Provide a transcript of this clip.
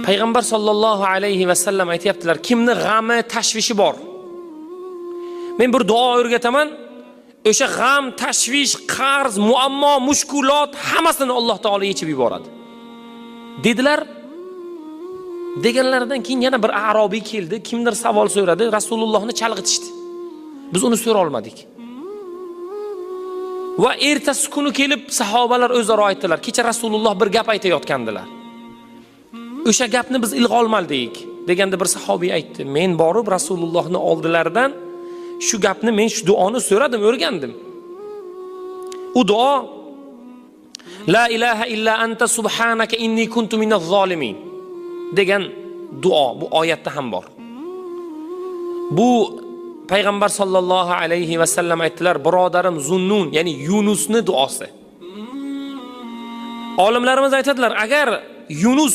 Payg'ambar sollallohu alayhi va sallam aytibdilar, kimni g'ami, tashvishi bor. Men bir duo o'rgataman. O'sha g'am, tashvish, qarz, muammo, mushkulot hammasini Alloh taolo yechib yuboradi. Dedilar. Deganlaridan keyin yana bir arobiy keldi, kimdir savol so'radi, Rasulullohni chalg'itishdi. Biz uni so'ra olmadik. Va ertasi kuni kelib sahobalar o'zaro aytdilar, kecha Rasululloh bir gap aytayotgandilar. O'sha gapni biz ilg'a olmadik, deganda bir sahobiy aytdi, men borib Rasulullohni oldilaridan shu gapni, men shu duoni so'radim, o'rgandim. U duo La ilaha illa anta subhanaka inni kuntu minaz zolimin degan duo bu oyatda ham bor. Bu Payg'ambar sollallohu alayhi va sallam aytdilar, birodarim Zunnun, ya'ni Yunusni duosi. Olimlarimiz aytadilar, agar Yunus